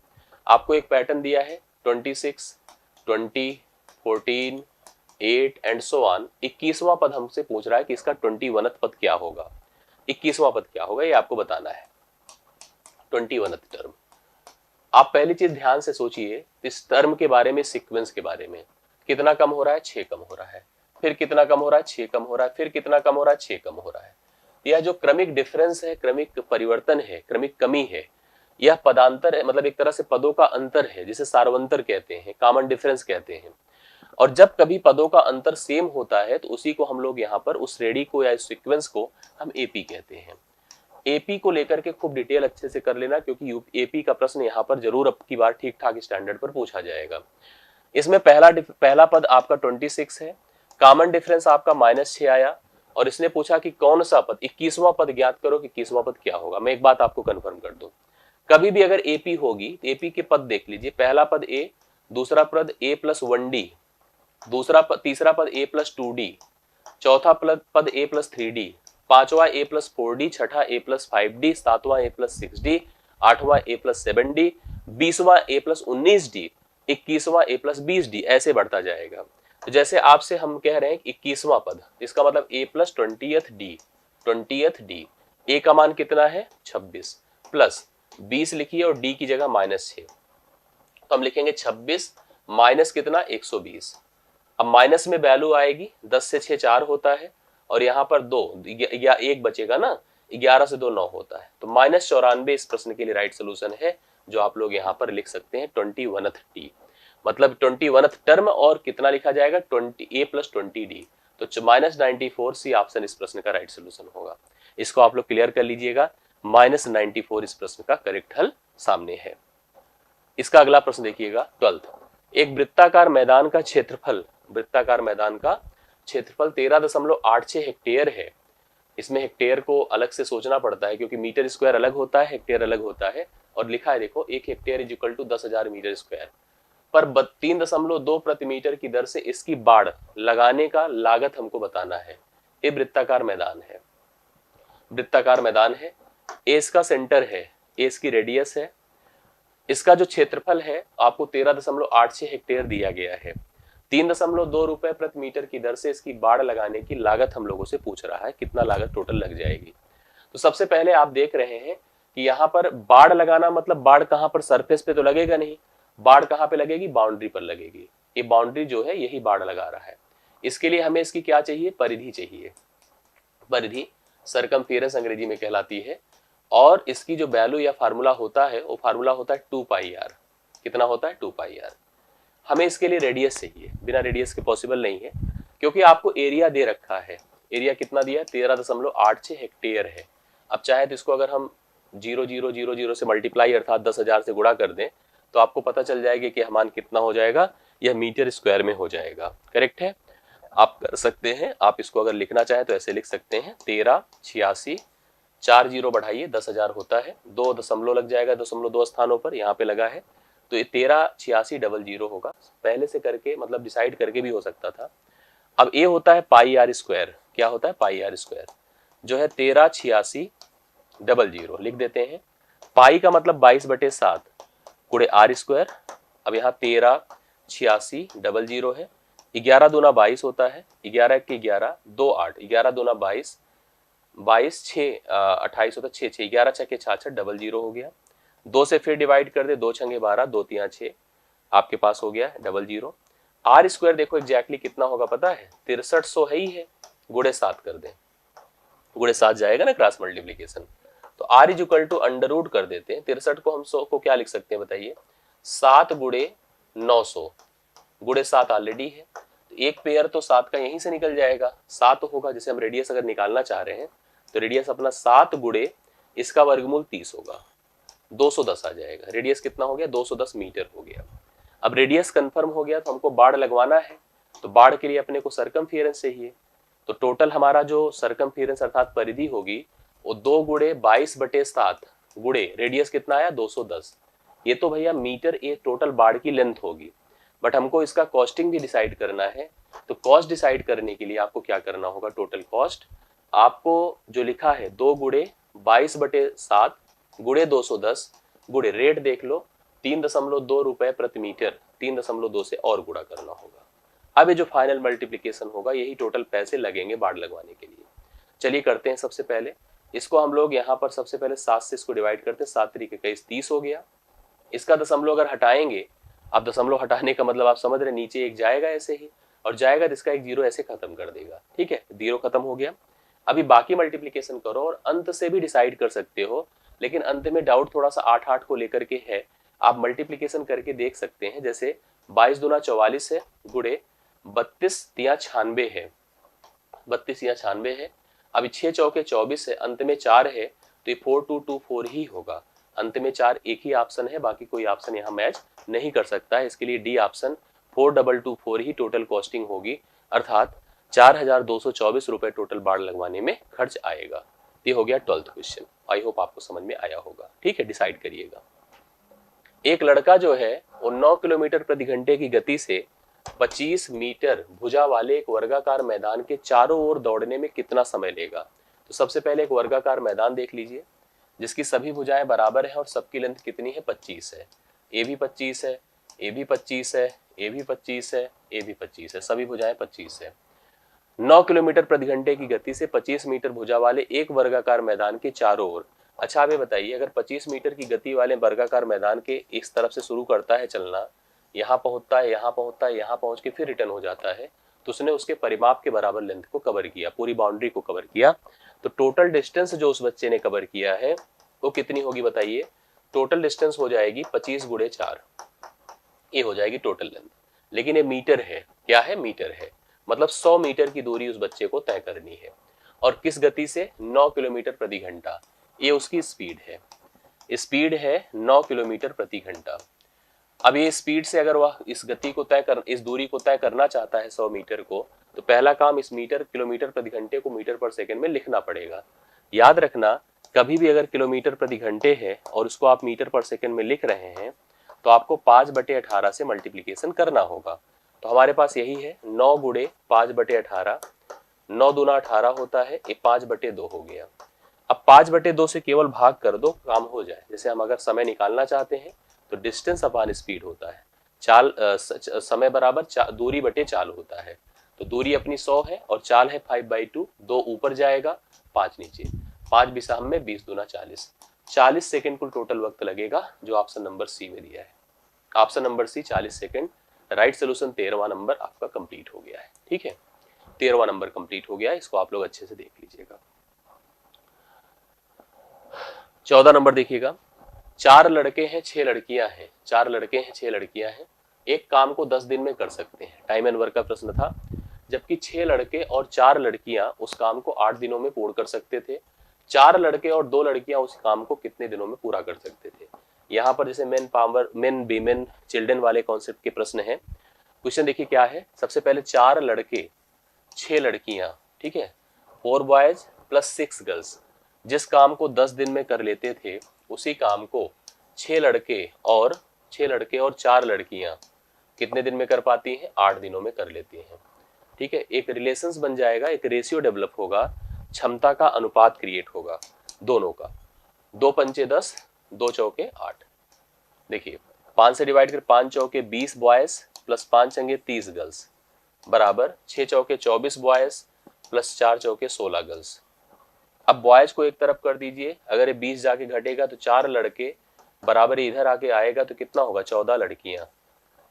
आपको एक पैटर्न दिया है 26, 20, 14, 8 एंड सो ऑन। 21वां पद हमसे पूछ रहा है कि इसका 21th पद क्या होगा, 21वां पद क्या होगा ये आपको बताना है। 21th टर्म, आप पहली चीज ध्यान से सोचिए इस टर्म के बारे में, सीक्वेंस के बारे में। कितना कम हो रहा है, 6 कम हो रहा है, फिर कितना कम हो रहा है, 6 कम हो रहा है, फिर कितना कम हो रहा है, 6 कम हो रहा है। यह जो क्रमिक डिफरेंस है, क्रमिक परिवर्तन है, क्रमिक कमी है, यह पदांतर है, मतलब एक तरह से पदों का अंतर है, जिसे सार्वंतर कहते हैं, कॉमन डिफरेंस कहते हैं। और जब कभी पदों का अंतर सेम होता है तो उसी को हम लोग यहाँ पर उस श्रेणी को या सीक्वेंस को हम एपी कहते हैं। एपी को लेकर के खूब डिटेल अच्छे से कर लेना, क्योंकि एपी का प्रश्न यहाँ पर जरूर अब की बार ठीक ठाक स्टैंडर्ड पर पूछा जाएगा। इसमें पहला पद आपका 26 है, कॉमन डिफरेंस आपका -6 आया, और इसने पूछा कि कौन सा पद, 21वां पद ज्ञात करो कि 21वां पद क्या होगा। मैं एक बात आपको कंफर्म कर दूं, कभी भी अगर एपी होगी तो एपी के पद देख लीजिए, पहला पद ए, दूसरा पद a+1d, तीसरा पद a+2d, चौथा पद a+3d, पांचवा a+4d, छठा a+5d, सातवां a+6d, आठवां a+7d, 20वां a+19d, 21वां a+20d, ऐसे बढ़ता जाएगा। तो जैसे आपसे हम कह रहे हैं 21वां पद, इसका मतलब a+20th d, a का मान कितना है 26, प्लस 20 लिखिए और d की जगह -6, तो हम लिखेंगे 26 माइनस कितना 120। अब माइनस में वैल्यू आएगी, 10 से 6 4 होता है, और यहाँ पर 2 या 1 बचेगा ना, 11 से 2 9 होता है, तो -94 इस प्रश्न के लिए राइट सोल्यूशन है, जो आप लोग यहाँ पर लिख सकते हैं 21th टी, मतलब 21th टर्म, और कितना लिखा जाएगा a+20d, तो -94 सी ऑप्शन इस प्रश्न का राइट सोल्यूशन होगा। इसको आप लोग क्लियर कर लीजिएगा, -94 इस प्रश्न का करेक्ट हल सामने है। इसका अगला प्रश्न देखिएगा 12th, एक वृत्ताकार मैदान का क्षेत्रफल, वृत्ताकार मैदान का क्षेत्रफल 13.86 हेक्टेयर है। इसमें हेक्टेयर को अलग से सोचना पड़ता है, क्योंकि मीटर स्क्वायर अलग होता है, हेक्टेयर अलग होता है, और लिखा है देखो 1 हेक्टेयर = 10,000 मीटर स्क्वायर, पर 3.2 प्रति मीटर की दर से इसकी बाड़ लगाने का लागत हमको बताना है। ये वृत्ताकार मैदान है, वृत्ताकार मैदान है, ए इसका सेंटर है, ए इसकी रेडियस है, इसका जो क्षेत्रफल है आपको 13.86 हेक्टेयर दिया गया है। 3.2 रुपए प्रति मीटर की दर से इसकी बाड़ लगाने की लागत हम लोगों से पूछ रहा है, कितना लागत टोटल लग जाएगी। तो सबसे पहले आप देख रहे हैं कि यहाँ पर बाड़ लगाना मतलब बाड़ कहाँ पर, सरफेस पे तो लगेगा नहीं, बाड़ कहाँ पे लगेगी, बाउंड्री पर लगेगी। ये बाउंड्री जो है यही बाड़ लगा रहा है। इसके लिए हमें इसकी क्या चाहिए, परिधि चाहिए। परिधि सरकमफेरेंस अंग्रेजी में कहलाती है, और इसकी जो वैल्यू या फार्मूला होता है वो फार्मूला होता है 2πr। कितना होता है 2πr। हमें इसके लिए रेडियस चाहिए, बिना रेडियस के पॉसिबल नहीं है, क्योंकि आपको एरिया दे रखा है। एरिया कितना दिया है, 13.86 हेक्टेयर है। अब चाहे तो इसको अगर हम 0000 से मल्टीप्लाई अर्थात 10,000 से गुणा कर दें तो आपको पता चल जाएगा कि मान कितना हो जाएगा, यह मीटर स्क्वायर में हो जाएगा। करेक्ट है, आप कर सकते हैं। आप इसको अगर लिखना चाहे तो ऐसे लिख सकते हैं 1386, 4 जीरो बढ़ाइए 10,000 होता है, 2 दशमलव लग जाएगा, 2 स्थानों पर यहाँ पे लगा है, तो ये 138600 होगा। पहले से करके मतलब डिसाइड करके भी हो सकता था। अब ये होता है πr², क्या होता है πr², जो है 138600 लिख देते हैं। पाई का मतलब 22/7 गुणे r²। अब यहाँ 138600 है, 11 दूना 22 होता है, 11 के 11 2 8, 11 दूना 22, 22 6 28 होता है, 6 6 11 6 66 00 हो गया। 2 से फिर डिवाइड कर दे, 2 छंगे 12, 2 3 6, आपके पास हो गया 00। r² देखो एग्जैक्टली कितना होगा पता है, 6300 है ही है, गुणे 7 कर दें, गुणे 7 जाएगा ना क्रॉस मल्टीप्लीकेशन, तो r √√ कर देते हैं। 63 को हम 100 को क्या लिख सकते हैं बताइए, 7 गुणे 900, गुणे 7 ऑलरेडी है, तो एक पेयर तो 7 का यहीं से निकल जाएगा, 7 होगा। जैसे हम रेडियस अगर निकालना चाह रहे हैं तो रेडियस अपना 7 गुणे इसका वर्गमूल 30 होगा, 210 आ जाएगा। रेडियस कितना हो गया, 210 मीटर हो गया। अब रेडियस कंफर्म हो गया तो हमको बाड़ लगवाना है, तो बाड़ के लिए अपने को सरकमफियरेंस चाहिए। तो टोटल हमारा जो सरकमफियरेंस अर्थात परिधि होगी वो 2 गुणे 22/7 गुणे रेडियस कितना आया 210। ये तो भैया मीटर एक टोटल बाड़ की लेंथ होगी, बट हमको इसका कॉस्टिंग भी डिसाइड करना है। तो कॉस्ट डिसाइड करने के लिए आपको क्या करना होगा, टोटल कॉस्ट आपको जो लिखा है 2 गुणे 22/7 गुणे 210 गुणे रेट देख लो 3.2 रुपए प्रति मीटर, 3.2 से और गुणा करना होगा। अब ये जो फाइनल मल्टीप्लिकेशन होगा यही टोटल पैसे लगेंगे बाड़ लगवाने के लिए। चलिए करते हैं। सबसे पहले इसको हम लोग यहाँ पर सबसे पहले 7 से इसको डिवाइड करते हैं, 7 तरीके 30 हो गया। इसका दशमलव अगर हटाएंगे, अब दशमलव हटाने का मतलब आप समझ रहे, नीचे एक जाएगा ऐसे ही और जाएगा तो इसका एक जीरो ऐसे खत्म कर देगा, ठीक है, जीरो खत्म हो गया। अभी बाकी मल्टीप्लिकेशन करो और अंत से भी डिसाइड कर सकते हो, लेकिन अंत में डाउट थोड़ा सा 8 को लेकर के है। आप मल्टीप्लिकेशन करके देख सकते हैं, जैसे 22 दूना 44 है गुणे 32 तिया 96 है, 32 या 96 है। अभी 6 चौके 24 है, अंत में 4 है तो ये 4224 ही होगा। अंत में 4 एक ही ऑप्शन है, बाकी कोई ऑप्शन यहाँ मैच नहीं कर सकता है। इसके लिए डी ऑप्शन 4224 ही टोटल कॉस्टिंग होगी, अर्थात 4224 रुपए टोटल बाड़ लगवाने में खर्च आएगा। ये हो गया 12th क्वेश्चन। आई होप आपको समझ में आया होगा, ठीक है, डिसाइड करिएगा। एक लड़का जो है वो 9 किलोमीटर प्रति घंटे की गति से 25 मीटर भुजा वाले एक वर्गाकार मैदान के चारों ओर दौड़ने में कितना समय लेगा। तो सबसे पहले एक वर्गाकार मैदान देख लीजिए जिसकी सभी भुजाएं बराबर है और सबकी लेंथ कितनी है, 25 है। ए भी 25 है, ए भी 25 है, ए भी 25 है, ए भी 25 है, सभी भुजाएं 25 है। 9 किलोमीटर प्रति घंटे की गति से 25 मीटर भुजा वाले एक वर्गाकार मैदान के चारों ओर। अच्छा आप ये बताइए, अगर 25 मीटर की गति वाले वर्गाकार मैदान के इस तरफ से शुरू करता है चलना, यहाँ पहुंचता है, यहाँ पहुंचता है, यहाँ पहुंच के फिर रिटर्न हो जाता है, तो उसने उसके परिमाप के बराबर लेंथ को कवर किया, पूरी बाउंड्री को कवर किया। तो टोटल डिस्टेंस जो उस बच्चे ने कवर किया है वो कितनी होगी बताइए। टोटल डिस्टेंस हो जाएगी 25 गुणे 4, ये हो जाएगी टोटल लेंथ। लेकिन ये मीटर है, क्या है, मीटर है, मतलब 100 मीटर की दूरी उस बच्चे को तय करनी है। और किस गति से, 9 किलोमीटर प्रति घंटा, ये उसकी स्पीड है। स्पीड है 9 किलोमीटर प्रति घंटा। अब ये स्पीड से अगर वह इस गति को इस दूरी को तय करना चाहता है 100 मीटर को, तो पहला काम इस किलोमीटर प्रति घंटे को मीटर पर सेकंड में लिखना पड़ेगा। याद रखना, कभी भी अगर किलोमीटर प्रति घंटे है और उसको आप मीटर पर सेकंड में लिख रहे हैं तो आपको 5/18 से मल्टीप्लीकेशन करना होगा। तो हमारे पास यही है 9 गुणे 5/18, 9 दूना 18 होता है, ये 5/2 हो गया। अब 5/2 से केवल भाग कर दो, काम हो जाए। जैसे हम अगर समय निकालना चाहते हैं तो डिस्टेंस अपॉन स्पीड होता है, चाल समय बराबर दूरी बटे चाल होता है। तो दूरी अपनी 100 है और चाल है 5/2, 2 ऊपर जाएगा 5 नीचे, 5 विषम में 20 दूना 40, 40 सेकंड कुल टोटल वक्त लगेगा, जो ऑप्शन नंबर सी में दिया है। Option number C 40 second. Right solution 13वां नंबर आपका कंप्लीट हो गया है, ठीक है, 13वां नंबर कंप्लीट हो गया है। इसको आप लोग अच्छे से देख लीजिएगा। 14 नंबर देखिएगा, 4 लड़के हैं 6 लड़कियां हैं, 4 लड़के हैं 6 लड़कियां हैं, एक काम को 10 दिन में कर सकते हैं। टाइम एंड वर्क का प्रश्न था, जबकि 6 लड़के और 4 लड़कियां उस काम को 8 दिनों में पूर्ण कर सकते थे। 4 लड़के और 2 लड़कियां उस काम को कितने दिनों में पूरा कर सकते थे। यहाँ पर जैसे main power, main women, children वाले कॉन्सेप्ट के प्रश्न है। क्वेश्चन देखिए क्या है। सबसे पहले 4 लड़के 6 लड़कियां, ठीक है, 4 बॉयज प्लस 6 गर्ल्स, जिस काम को 10 दिन में कर लेते थे उसी काम को 6 लड़के और 4 लड़कियां कितने दिन में कर पाती हैं, 8 दिनों में कर लेती हैं, ठीक है। एक रिलेशंस बन जाएगा, एक रेशियो डेवलप होगा, क्षमता का अनुपात क्रिएट होगा दोनों का। 2 पंचे 10, 2 चौके 8। देखिए 5 से डिवाइड कर 5 चौके 20 बॉयज प्लस 5 चंगे 30 गर्ल्स बराबर 6 चौके 24 बॉयज प्लस 4 चौके 16 गर्ल्स। अब बॉयज को एक तरफ कर दीजिए, अगर ये 20 जाके घटेगा तो 4 लड़के बराबर इधर आके आएगा तो कितना होगा, 14 लड़कियां।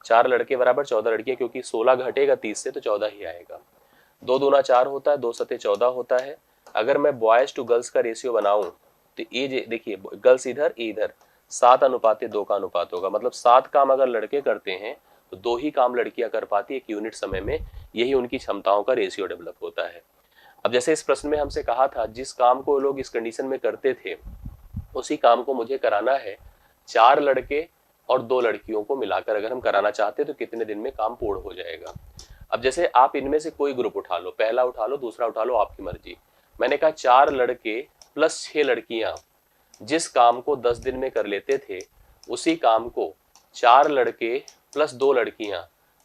4 लड़के बराबर 14 लड़कियां, क्योंकि 16 घटेगा 30 से तो 14 ही आएगा। 2 दूना 4 होता है, 2 सते 14 होता है। अगर मैं बॉयज टू गर्ल्स का रेशियो बनाऊं तो ये देखिए, गर्ल्स इधर, इधर 7:2 का अनुपात होगा। मतलब 7 काम अगर लड़के करते हैं तो तो 2 ही काम लड़कियां कर पाती एक यूनिट समय में, यही उनकी क्षमताओं का रेशियो डेवलप होता है। अब जैसे इस प्रश्न में हमसे कहा था जिस काम को लोग इस कंडीशन में करते थे उसी काम को मुझे कराना है 4 लड़के और 2 लड़कियों को मिलाकर अगर हम कराना चाहते हैं तो कितने दिन में काम पूर्ण हो जाएगा। अब जैसे आप इनमें से कोई ग्रुप उठा लो, पहला उठा लो, दूसरा उठा लो, आपकी मर्जी। मैंने कहा 4 लड़के प्लस 6 लड़कियां जिस काम को 10 दिन में कर लेते थे उसी काम को 4 लड़के प्लस 2 लड़कियां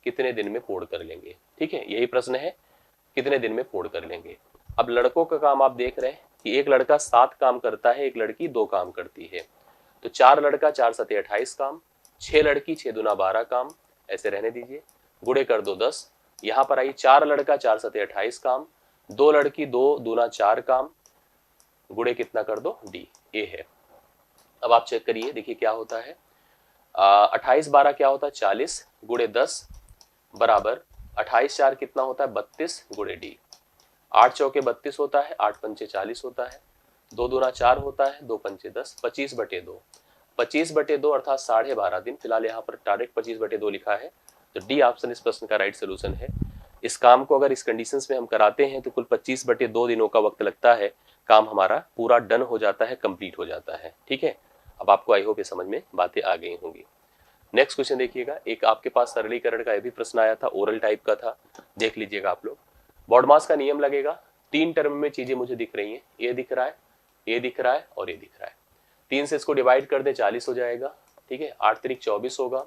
कितने दिन में पूर्ण कर लेंगे। ठीक है, यही प्रश्न है, कितने दिन में पूर्ण कर लेंगे। अब लड़कों का काम आप देख रहे हैं कि एक लड़का 7 काम करता है, एक लड़की 2 काम करती है। तो 4 लड़का 4 सते 28 काम, 6 लड़की 6 दूना 12 काम, ऐसे रहने दीजिए, गुणे कर दो 10। यहां पर आई 4 लड़का 4 सते 28 काम, 2 लड़की 2 दूना 4 काम, गुणे कितना कर दो डी, ए है। अब आप चेक करिए, देखिए क्या होता है। 28 12 क्या होता है 40, गुणे 10 बराबर 28 4 कितना होता है 32, गुणे डी। 8 चौके 32 होता है, 8 पंचे 40 होता है, 2 दूना 4 होता है, 2 पंचे 10, 25/2, 25/2 अर्थात 12.5 दिन। फिलहाल यहाँ पर डायरेक्ट 25/2 लिखा है, तो डी ऑप्शन इस प्रश्न का राइट सोल्यूशन है। इस काम को अगर इस कंडीशंस में हम कराते हैं तो कुल 25/2 दिनों का वक्त लगता है, काम हमारा पूरा डन हो जाता है, कंप्लीट हो जाता है। ठीक है, अब आपको आई होप ये समझ में बातें आ गई होंगी। नेक्स्ट क्वेश्चन देखिएगा, एक आपके पास सरलीकरण का ये भी प्रश्न आया था, ओरल टाइप का था, देख लीजिएगा आप लोग। बॉडमास का नियम लगेगा, 3 टर्म में चीजें मुझे दिख रही हैं, ये दिख रहा है, ये दिख रहा है और ये दिख रहा है। 3 से इसको डिवाइड कर दे 40 हो जाएगा। ठीक है, 8 3 24 होगा,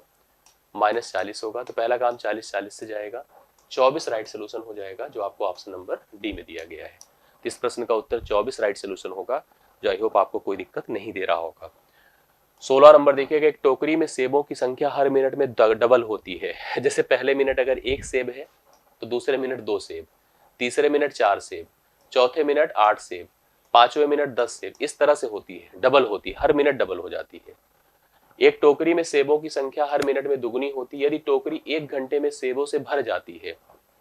माइनस 40 होगा, तो पहला काम 40 40 से जाएगा, 24 राइट सोल्यूशन हो जाएगा जो आपको ऑप्शन नंबर डी में दिया गया है। तो इस प्रश्न का उत्तर 24 राइट सोल्यूशन होगा, जो आई होप आपको कोई दिक्कत नहीं दे रहा होगा। 16 नंबर देखिएगा, एक टोकरी में सेबों की संख्या हर मिनट में डबल होती है। जैसे पहले मिनट अगर 1 सेब है तो दूसरे मिनट 2 सेब, तीसरे मिनट 4 सेब, चौथे मिनट 8 सेब, 5वें मिनट 10 सेब, इस तरह से होती है, डबल होती है, हर मिनट डबल हो जाती है। एक टोकरी में सेबों की संख्या हर मिनट में दुगनी होती है यदि टोकरी 1 घंटे में सेबों से भर जाती है।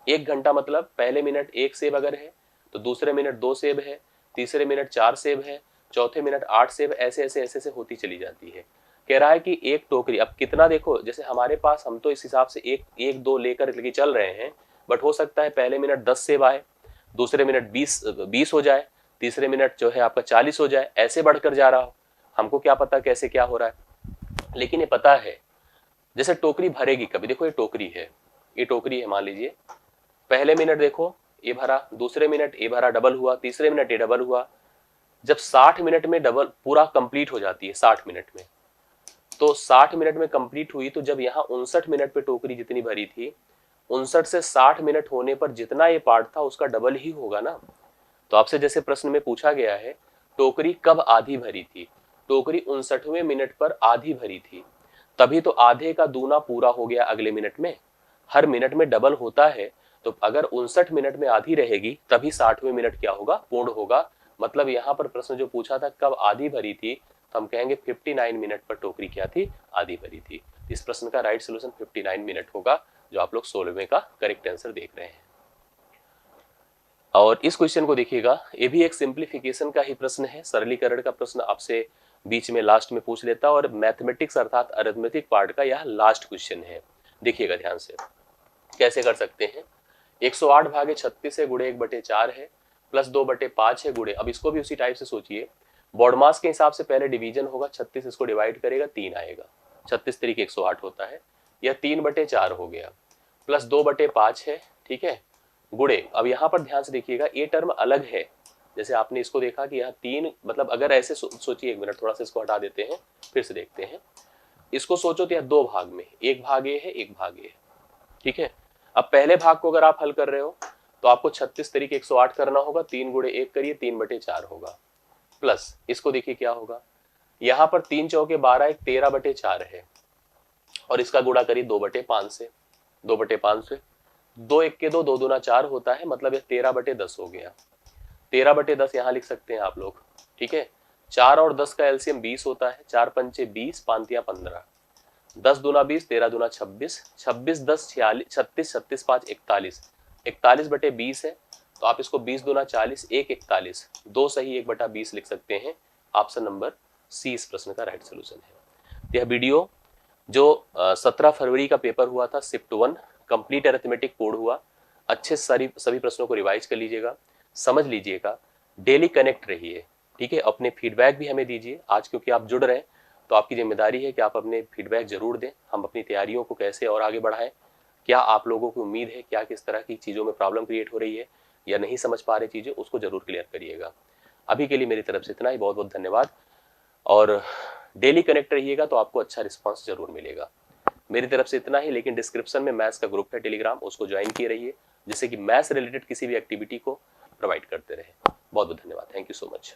1 घंटा मतलब पहले मिनट 1 सेब अगर है तो दूसरे मिनट 2 सेब है, तीसरे मिनट 4 सेब है, चौथे मिनट 8 सेब, ऐसे ऐसे ऐसे ऐसे होती चली जाती है। कह रहा है कि एक टोकरी, अब कितना देखो, जैसे हमारे पास हम तो इस हिसाब से 1 2 लेकर के चल रहे हैं, बट हो सकता है पहले मिनट 10 सेब आए, दूसरे मिनट 20 हो जाए, तीसरे मिनट जो है आपका 40 हो जाए, ऐसे बढ़कर जा रहा हो। हमको क्या पता कैसे क्या हो रहा है, लेकिन ये पता है जैसे टोकरी भरेगी कभी। देखो ये टोकरी है, ये टोकरी है, मान लीजिए पहले मिनट देखो ये भरा, दूसरे मिनट ये भरा, डबल हुआ, तीसरे मिनट ये डबल हुआ। जब 60 मिनट में डबल पूरा कंप्लीट हो जाती है, 60 मिनट में, तो 60 मिनट में कंप्लीट हुई, तो जब यहाँ 59 मिनट पे टोकरी जितनी भरी थी, 59 से 60 मिनट होने पर जितना ये पार्ट था उसका डबल ही होगा ना। तो आपसे जैसे प्रश्न में पूछा गया है टोकरी कब आधी भरी थी, टोकरी 59वें मिनट पर आधी भरी थी, तभी तो आधे का दूना पूरा हो गया अगले मिनट में। हर मिनट में डबल होता है, तो अगर 59 मिनट में आधी रहेगी तभी 60वें मिनट क्या होगा, पूर्ण होगा। मतलब यहाँ पर प्रश्न जो पूछा था कब आधी भरी थी, तो हम कहेंगे 59 मिनट पर टोकरी क्या थी, आधी भरी थी। इस प्रश्न का राइट सोल्यूशन 59 मिनट होगा, जो आप लोग 16वें का करेक्ट आंसर देख रहे हैं। और इस क्वेश्चन को देखिएगा, ये भी एक सिंप्लीफिकेशन का ही प्रश्न है, सरलीकरण का प्रश्न आपसे बीच में लास्ट में पूछ लेता, और मैथमेटिक्स अर्थात अरिथमेटिक पार्ट का यह लास्ट क्वेश्चन है। देखिएगा ध्यान से कैसे कर सकते हैं। 108 भागे 36 है, गुणे 1/4 है, प्लस 2/5 है, गुणे, अब इसको भी उसी टाइप से सोचिए। बॉडमास के हिसाब से पहले डिवीजन होगा, 36 इसको डिवाइड करेगा 3 आएगा, 36 तरीके 108 होता है, यह 3/4 हो गया, प्लस 2/5 है, ठीक है, गुणे। अब यहाँ पर ध्यान से देखिएगा, ये टर्म अलग है, जैसे आपने इसको देखा कि यहाँ 3, मतलब अगर ऐसे सोचिए, 1 मिनट थोड़ा सा इसको हटा देते हैं, फिर से देखते हैं। इसको सोचो तो यह 2 भाग में, 1 भाग ए है, 1 भाग ए है, ठीक है। अब पहले भाग को अगर आप हल कर रहे हो तो आपको 36 तरीके 108 करना होगा, 3 गुणे 1 करिए, 3/4 होगा, प्लस इसको देखिए क्या होगा, यहाँ पर 3 चौके 12, एक 13/4 है, और इसका गुणा करिए 2/5 से, 2/5 से, 2 1 के 2, 2 दूना 4 होता है, मतलब यह 13/10 हो गया। 13/10 यहाँ लिख सकते हैं आप लोग, ठीक है। 4 और 10 का एलसीएम 20 होता है, 4 पंचे 20, 5 15, 10 दूना 20, 13 दूना 26, 26 10 46, 36 36 5 41, 41/20 है, तो आप इसको 20 दूना 40, 1 41, 2 सही 1/20 लिख सकते हैं। ऑप्शन नंबर सी इस प्रश्न का राइट सोल्यूशन है। यह वीडियो जो 17 फरवरी का पेपर हुआ था शिफ्ट 1 कंप्लीट अरिथमेटिक कोड हुआ, अच्छे सभी प्रश्नों को रिवाइज कर लीजिएगा, समझ लीजिएगा, डेली कनेक्ट रहिए, ठीक है। अपने फीडबैक भी हमें दीजिए। आज क्योंकि आप जुड़ रहे हैं तो आपकी जिम्मेदारी है कि आप अपने फीडबैक जरूर दें। हम अपनी तैयारियों को कैसे और आगे बढ़ाएं, क्या आप लोगों को उम्मीद है, क्या किस तरह की चीज़ों में प्रॉब्लम क्रिएट हो रही है या नहीं समझ पा रहे चीज़ें, उसको जरूर क्लियर करिएगा। अभी के लिए मेरी तरफ से इतना ही, बहुत बहुत धन्यवाद। और डेली कनेक्ट रहिएगा तो आपको अच्छा रिस्पांस जरूर मिलेगा। मेरी तरफ से इतना ही, लेकिन डिस्क्रिप्शन में मैथ्स का ग्रुप है टेलीग्राम, उसको ज्वाइन किए रहिए, जिससे कि मैथ्स रिलेटेड किसी भी एक्टिविटी को प्रोवाइड करते रहे। बहुत बहुत धन्यवाद। Thank you so much.